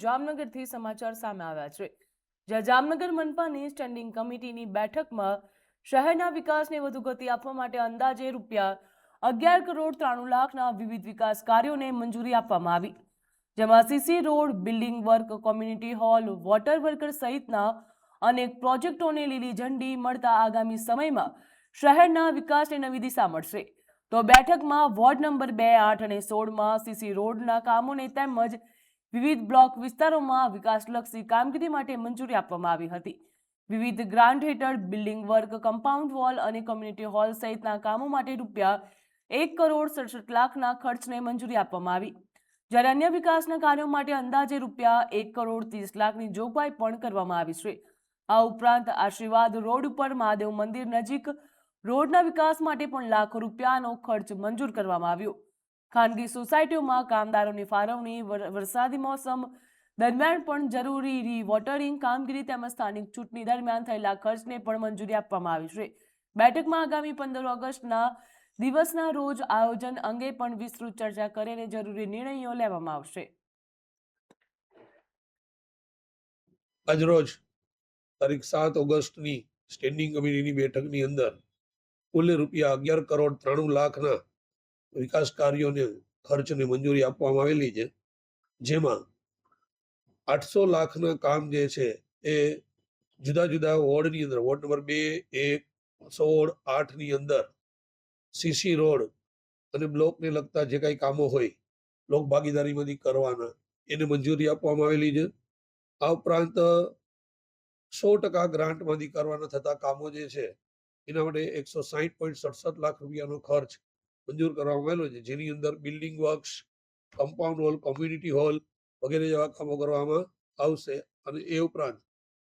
જામનગરથી સમાચાર સામે આવ્યા છે, જ્યાં જામનગર મનપાની સ્ટેન્ડિંગ કમિટીની બેઠકમાં શહેરના વિકાસને વધુ ગતિ આપવા માટે અંદાજે ₹11,93,00,000ના વિવિધ વિકાસ કાર્યોને મંજૂરી આપવામાં આવી, જેમાં CC road, building work, community hall, water worker સહિતના અનેક પ્રોજેક્ટોને લીલી ઝંડી મળતા આગામી સમયમાં શહેરના વિકાસને નવી દિશા મળશે. તો બેઠકમાં વોર્ડ નંબર 2, 8 અને 16માં સીસી રોડના કામોને તેમજ વિવિધ બ્લોક વિસ્તારોમાં વિકાસલક્ષી કામગીરી માટે મંજૂરી આપવામાં આવી હતી. વિવિધ ગ્રાન્ટ હેઠળ બિલ્ડિંગ વર્ક, કમ્પાઉન્ડ વોલ અને કોમ્યુનિટી હોલ સહિતના કામો માટે ₹1,67,00,000ના ખર્ચને મંજૂરી આપવામાં આવી, જ્યારે અન્ય વિકાસના કાર્યો માટે અંદાજે ₹1,30,00,000ની જોગવાઈ પણ કરવામાં આવી છે. આ ઉપરાંત આશીર્વાદ રોડ ઉપર મહાદેવ મંદિર નજીક રોડના વિકાસ માટે પણ લાખો રૂપિયાનો ખર્ચ મંજૂર કરવામાં આવ્યો. ખાનગી સોસાયટીઓમાં કામદારોની ફાળવણી, વરસાદી મોસમ દરમિયાન પણ જરૂરી રી-વોટરિંગ કામગીરી તેમજ સ્થાનિક ચૂંટણી દરમિયાન થયેલા ખર્ચને પણ મંજૂરી આપવામાં આવી છે. બેઠકમાં આગામી 15 ઓગસ્ટના દિવસના રોજ આયોજન અંગે પણ વિસ્તૃત ચર્ચા કરીને જરૂરી નિર્ણયો લેવામાં આવશે. આજરોજ તારીખ 7 ઓગસ્ટની સ્ટેન્ડિંગ કમિટીની બેઠકની અંદર કુલ ₹11,93,00,000ના વિકાસ કાર્યોને ખર્ચને મંજૂરી આપવામાં આવેલી છે, જેમાં 800 લાખના કામ જે છે એ જુદા જુદા વોર્ડની અંદર વોર્ડ નંબર 2, 1, 16, 8ની અંદર સીસી રોડ અને બ્લોકને લગતા જે કાંઈ કામો હોય લોક ભાગીદારીમાંથી કરવાના એને મંજૂરી આપવામાં આવેલી છે. આ ઉપરાંત 100% ગ્રાન્ટમાંથી કરવાના થતા કામો જે છે એના માટે ₹160.67 લાખ ખર્ચ મંજૂર કરવામાં આવેલો છે, જેની અંદર building works, compound wall, community hall વગેરે જેવા કામો કરવામાં આવશે. અને એ ઉપરાંત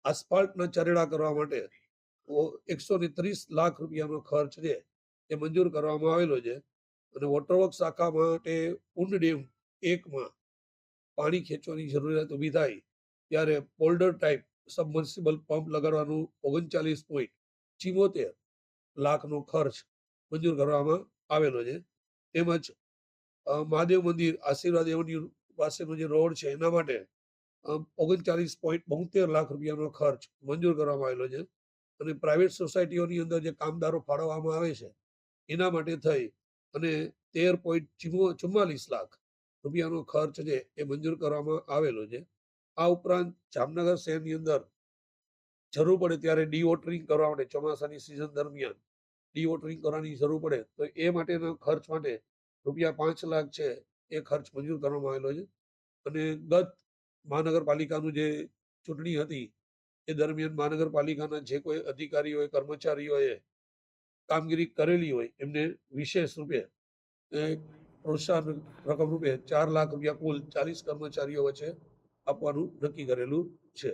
આસ્ફાલ્ટના ચરેડા કરવા માટે ₹130 લાખ ખર્ચ છે એ મંજૂર કરવામાં આવેલો છે. અને વોટરવર્ક શાખા માટે ઉંડ ડેમ 1માં પાણી ખેંચવાની જરૂરિયાત ઊભી થાય ત્યારે પોલ્ડર ટાઈપ સબમર્સિબલ પંપ લગાડવાનું ₹39.74 લાખનો ખર્ચ મંજૂર કરવામાં આવેલો છે. તેમજ મહાદેવ મંદિર આશીર્વાદ એવન્યુ પાસેનો જે રોડ છે એના માટે ₹39.72 લાખનો ખર્ચ મંજૂર કરવામાં આવેલો છે. અને પ્રાઇવેટ સોસાયટીઓની અંદર જે કામદારો ફાળવવામાં આવે છે એના માટે થઈ અને ₹13.44 લાખનો ખર્ચ છે એ મંજૂર કરવામાં આવેલો છે. આ ઉપરાંત જામનગર શહેરની અંદર જરૂર પડે ત્યારે ડીવોટરિંગ કરવા માટે ચોમાસાની સિઝન દરમિયાન ડીવોટરિંગ કરવાની જરૂર પડે તો એ માટેના ખર્ચ માટે ₹5 લાખ છે એ ખર્ચ મંજૂર કરવામાં આવેલો છે. અને ગત મહાનગરપાલિકાનું જે ચૂંટણી હતી એ દરમિયાન મહાનગરપાલિકાના જે કોઈ અધિકારીઓએ, કર્મચારીઓએ કામગીરી કરેલી હોય એમને વિશેષ રૂપે પ્રોત્સાહન રકમ રૂપે ₹4 લાખ કુલ 40 કર્મચારીઓ વચ્ચે આપવાનું નક્કી કરેલું છે.